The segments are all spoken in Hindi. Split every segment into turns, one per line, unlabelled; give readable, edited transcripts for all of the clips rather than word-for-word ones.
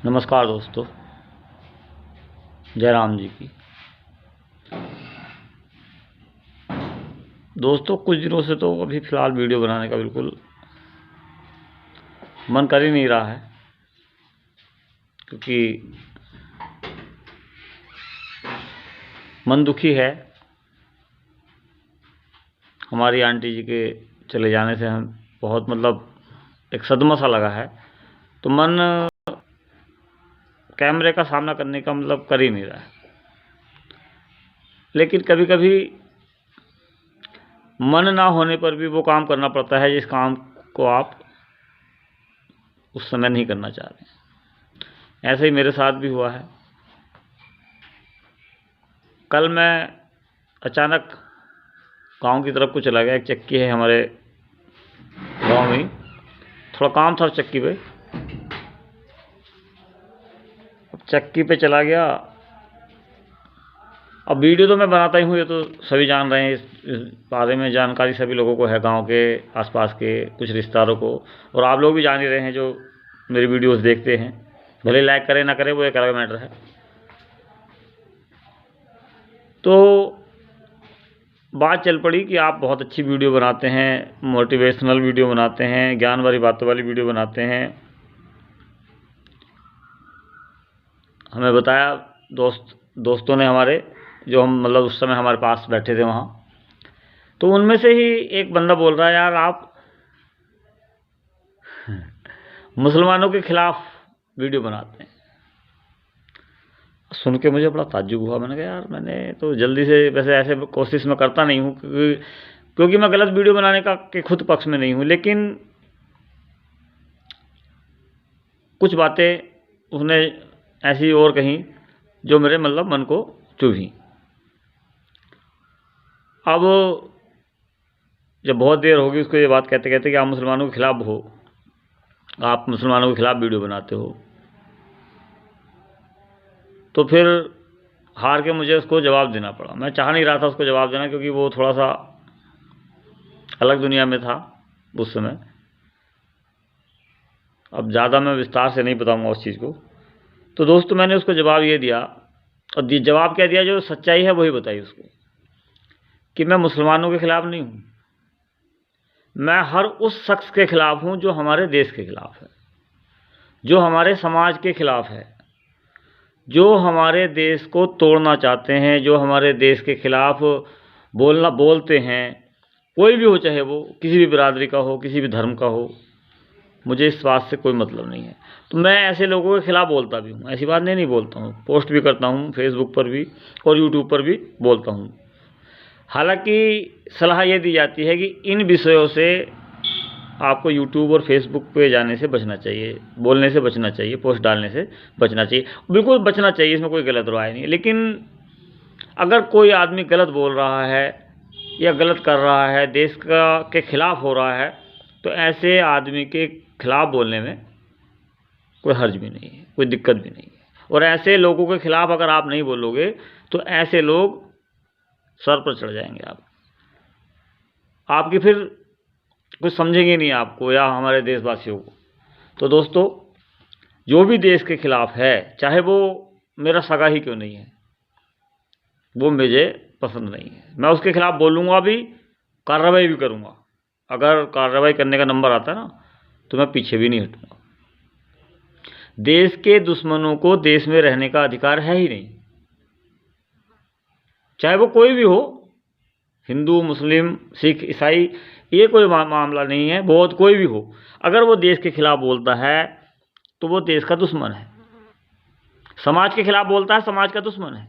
नमस्कार दोस्तों, जय राम जी की। दोस्तों, कुछ दिनों से तो अभी फ़िलहाल वीडियो बनाने का बिल्कुल मन कर ही नहीं रहा है, क्योंकि मन दुखी है। हमारी आंटी जी के चले जाने से हम बहुत एक सदमा सा लगा है, तो मन कैमरे का सामना करने का कर ही नहीं रहा है। लेकिन कभी कभी मन ना होने पर भी वो काम करना पड़ता है जिस काम को आप उस समय नहीं करना चाह रहे। ऐसे ही मेरे साथ भी हुआ है। कल मैं अचानक गांव की तरफ को चला गया। एक चक्की है हमारे गांव में, थोड़ा काम था चक्की पे। चक्की पे चला गया। अब वीडियो तो मैं बनाता ही हूँ, ये तो सभी जान रहे हैं। इस बारे में जानकारी सभी लोगों को है, गांव के आसपास के कुछ रिश्तेदारों को, और आप लोग भी जान ही रहे हैं जो मेरी वीडियोस देखते हैं। भले लाइक करें ना करें, वो एक अलग मैटर है। तो बात चल पड़ी कि आप बहुत अच्छी वीडियो बनाते हैं, मोटिवेशनल वीडियो बनाते हैं, ज्ञान वाली बातों वाली वीडियो बनाते हैं। हमें बताया दोस्तों ने हमारे, जो हम उस समय हमारे पास बैठे थे वहाँ। तो उनमें से ही एक बंदा बोल रहा है, यार आप मुसलमानों के खिलाफ वीडियो बनाते हैं। सुन के मुझे बड़ा ताज्जुब हुआ। मैंने कहा यार, मैंने तो जल्दी से, वैसे ऐसे कोशिश मैं करता नहीं हूँ, क्योंकि मैं गलत वीडियो बनाने का के खुद पक्ष में नहीं हूँ। लेकिन कुछ बातें उसने ऐसी और कहीं जो मेरे मन को चुभी। अब जब बहुत देर होगी उसको ये बात कहते कहते कि आप मुसलमानों के खिलाफ हो, आप मुसलमानों के खिलाफ वीडियो बनाते हो, तो फिर हार के मुझे उसको जवाब देना पड़ा। मैं चाह नहीं रहा था उसको जवाब देना, क्योंकि वो थोड़ा सा अलग दुनिया में था उस समय। अब ज़्यादा मैं विस्तार से नहीं बताऊंगा उस चीज़ को। तो दोस्तों, मैंने उसको जवाब ये दिया, और जवाब क्या दिया, जो सच्चाई है वही बताई उसको, कि मैं मुसलमानों के खिलाफ नहीं हूँ। मैं हर उस शख्स के खिलाफ हूँ जो हमारे देश के खिलाफ है, जो हमारे समाज के खिलाफ है, जो हमारे देश को तोड़ना चाहते हैं, जो हमारे देश के खिलाफ बोलते हैं। कोई भी हो, चाहे वो किसी भी बिरादरी का हो, किसी भी धर्म का हो, मुझे इस बात से कोई मतलब नहीं है। तो मैं ऐसे लोगों के खिलाफ बोलता भी हूँ, ऐसी बात नहीं बोलता हूँ। पोस्ट भी करता हूँ फेसबुक पर भी और यूट्यूब पर भी बोलता हूँ। हालांकि सलाह ये दी जाती है कि इन विषयों से आपको यूट्यूब और फेसबुक पे जाने से बचना चाहिए, बोलने से बचना चाहिए, पोस्ट डालने से बचना चाहिए। बिल्कुल बचना चाहिए, इसमें कोई गलत राय नहीं है। लेकिन अगर कोई आदमी गलत बोल रहा है या गलत कर रहा है, देश के खिलाफ हो रहा है, तो ऐसे आदमी के खिलाफ बोलने में कोई हर्ज भी नहीं है, कोई दिक्कत भी नहीं है। और ऐसे लोगों के खिलाफ अगर आप नहीं बोलोगे तो ऐसे लोग सर पर चढ़ जाएंगे आपकी, फिर कुछ समझेंगे नहीं आपको या हमारे देशवासियों को। तो दोस्तों, जो भी देश के खिलाफ है, चाहे वो मेरा सगा ही क्यों नहीं है, वो मुझे पसंद नहीं है। मैं उसके खिलाफ बोलूँगा भी, कार्रवाई भी करूँगा। अगर कार्रवाई करने का नंबर आता है ना, तो मैं पीछे भी नहीं हटूँगा। देश के दुश्मनों को देश में रहने का अधिकार है ही नहीं, चाहे वो कोई भी हो, हिंदू, मुस्लिम, सिख, ईसाई, ये कोई मामला नहीं है, बौद्ध, कोई भी हो। अगर वो देश के खिलाफ बोलता है तो वो देश का दुश्मन है। समाज के खिलाफ बोलता है, समाज का दुश्मन है।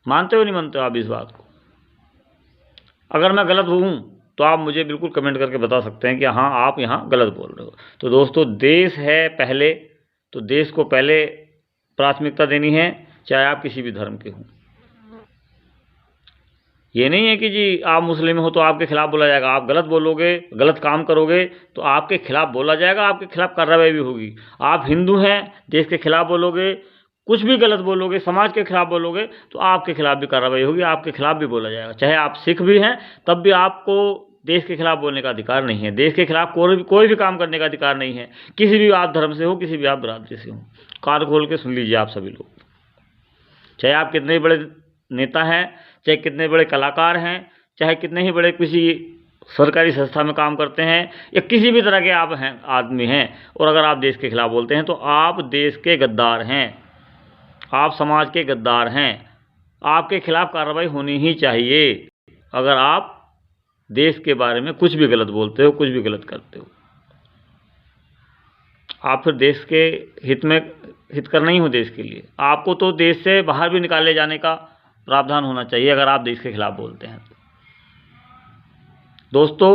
मानते हो नहीं मानते हो आप इस बात को? अगर मैं गलत हूँ तो आप मुझे बिल्कुल कमेंट करके बता सकते हैं कि हाँ, आप यहाँ गलत बोल रहे हो। तो दोस्तों, देश है पहले, तो देश को पहले प्राथमिकता देनी है, चाहे आप किसी भी धर्म के हों। ये नहीं है कि जी आप मुस्लिम हो तो आपके खिलाफ बोला जाएगा। आप गलत बोलोगे, गलत काम करोगे तो आपके खिलाफ बोला जाएगा, आपके खिलाफ कार्रवाई भी होगी। आप हिंदू हैं, देश के खिलाफ बोलोगे, कुछ भी गलत बोलोगे, समाज के खिलाफ बोलोगे, तो आपके खिलाफ भी कार्रवाई होगी, आपके खिलाफ भी बोला जाएगा। चाहे आप सिख भी हैं, तब भी आपको देश के खिलाफ बोलने का अधिकार नहीं है। देश के खिलाफ कोई भी काम करने का अधिकार नहीं है, किसी भी आप धर्म से हो, किसी भी आप बिरादरी से हो। कान खोल के सुन लीजिए आप सभी लोग, चाहे आप कितने बड़े नेता हैं, चाहे कितने बड़े कलाकार हैं, चाहे कितने ही बड़े किसी सरकारी संस्था में काम करते हैं, या किसी भी तरह के आप हैं आदमी हैं, और अगर आप देश के खिलाफ बोलते हैं तो आप देश के गद्दार हैं, आप समाज के गद्दार हैं। आपके खिलाफ कार्रवाई होनी ही चाहिए अगर आप देश के बारे में कुछ भी गलत बोलते हो, कुछ भी गलत करते हो। आप फिर देश के हित करना ही हो देश के लिए, आपको तो देश से बाहर भी निकाले जाने का प्रावधान होना चाहिए अगर आप देश के खिलाफ बोलते हैं तो। दोस्तों,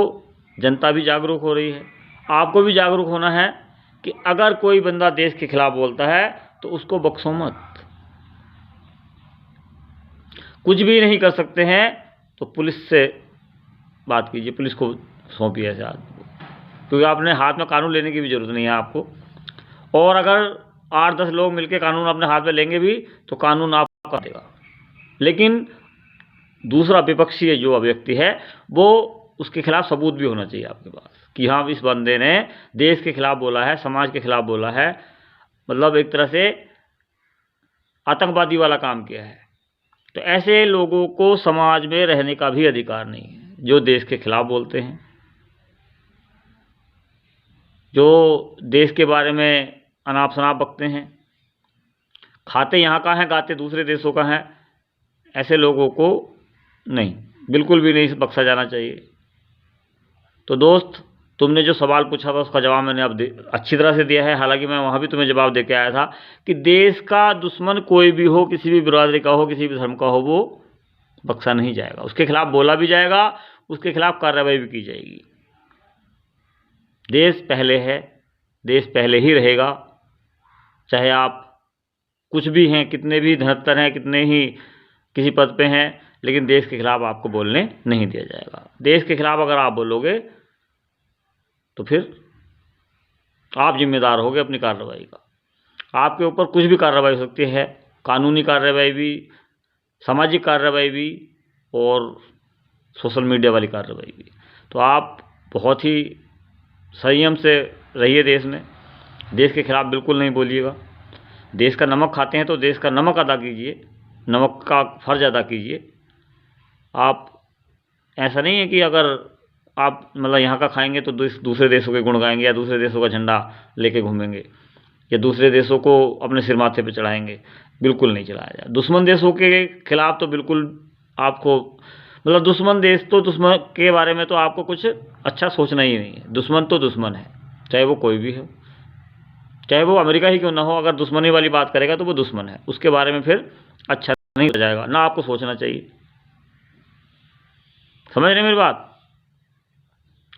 जनता भी जागरूक हो रही है, आपको भी जागरूक होना है कि अगर कोई बंदा देश के खिलाफ बोलता है तो उसको बख्शो मत। कुछ भी नहीं कर सकते हैं तो पुलिस से बात कीजिए, पुलिस को सौंपिए ऐसे आदमी को, क्योंकि आपने हाथ में कानून लेने की भी ज़रूरत नहीं है आपको। और अगर 8-10 लोग मिलकर कानून अपने हाथ में लेंगे भी तो कानून आपका देगा, लेकिन दूसरा विपक्षी जो व्यक्ति है वो उसके खिलाफ सबूत भी होना चाहिए आपके पास कि हाँ, इस बंदे ने देश के खिलाफ बोला है, समाज के खिलाफ बोला है, मतलब एक तरह से आतंकवादी वाला काम किया है। तो ऐसे लोगों को समाज में रहने का भी अधिकार नहीं है, जो देश के खिलाफ बोलते हैं, जो देश के बारे में अनाप शनाप बकते हैं, खाते यहाँ का है, गाते दूसरे देशों का है। ऐसे लोगों को नहीं, बिल्कुल भी नहीं बख्शा जाना चाहिए। तो दोस्त, तुमने जो सवाल पूछा था उसका जवाब मैंने अब अच्छी तरह से दिया है। हालांकि मैं वहाँ भी तुम्हें जवाब दे के आया था कि देश का दुश्मन कोई भी हो, किसी भी बिरादरी का हो, किसी भी धर्म का हो, वो बख्शा नहीं जाएगा, उसके खिलाफ बोला भी जाएगा, उसके खिलाफ कार्रवाई भी की जाएगी। देश पहले है, देश पहले ही रहेगा, चाहे आप कुछ भी हैं, कितने भी धनत्तर हैं, कितने ही किसी पद पे हैं, लेकिन देश के खिलाफ आपको बोलने नहीं दिया जाएगा। देश के खिलाफ अगर आप बोलोगे तो फिर आप जिम्मेदार होगे अपनी कार्रवाई का। आपके ऊपर कुछ भी कार्रवाई हो सकती है, कानूनी कार्रवाई भी, सामाजिक कार्रवाई भी और सोशल मीडिया वाली कार्रवाई भी। तो आप बहुत ही संयम से रहिए देश में, देश के खिलाफ बिल्कुल नहीं बोलिएगा। देश का नमक खाते हैं तो देश का नमक अदा कीजिए, नमक का फ़र्ज अदा कीजिए। आप ऐसा नहीं है कि अगर आप मतलब यहाँ का खाएंगे तो दूसरे देशों के गुण गाएंगे, या दूसरे देशों का झंडा लेके घूमेंगे, या दूसरे देशों को अपने सिर माथे पे चढ़ाएंगे। बिल्कुल नहीं चढ़ाया जाए। दुश्मन देशों के खिलाफ तो बिल्कुल आपको, मतलब दुश्मन देश तो दुश्मन के बारे में तो आपको कुछ अच्छा सोचना ही नहीं है। दुश्मन तो दुश्मन है, चाहे वो कोई भी हो, चाहे वो अमेरिका ही क्यों ना हो। अगर दुश्मनी वाली बात करेगा तो वो दुश्मन है, उसके बारे में फिर अच्छा नहीं हो जाएगा, ना आपको सोचना चाहिए। समझ रहे मेरी बात?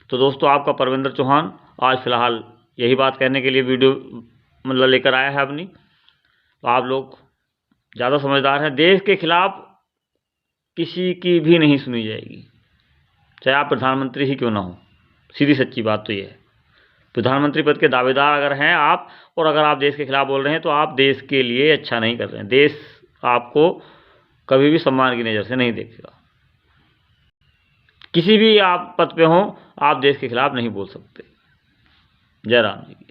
तो दोस्तों, आपका परविंदर चौहान आज फ़िलहाल यही बात कहने के लिए वीडियो मतलब लेकर आया है अपनी। तो आप लोग ज़्यादा समझदार हैं, देश के खिलाफ किसी की भी नहीं सुनी जाएगी, चाहे आप प्रधानमंत्री ही क्यों ना हो। सीधी सच्ची बात तो ये है, प्रधानमंत्री पद के दावेदार अगर हैं आप, और अगर आप देश के खिलाफ बोल रहे हैं तो आप देश के लिए अच्छा नहीं कर रहे हैं। देश आपको कभी भी सम्मान की नज़र से नहीं देखेगा। किसी भी आप पद पे हों, आप देश के खिलाफ नहीं बोल सकते। जय राम जी।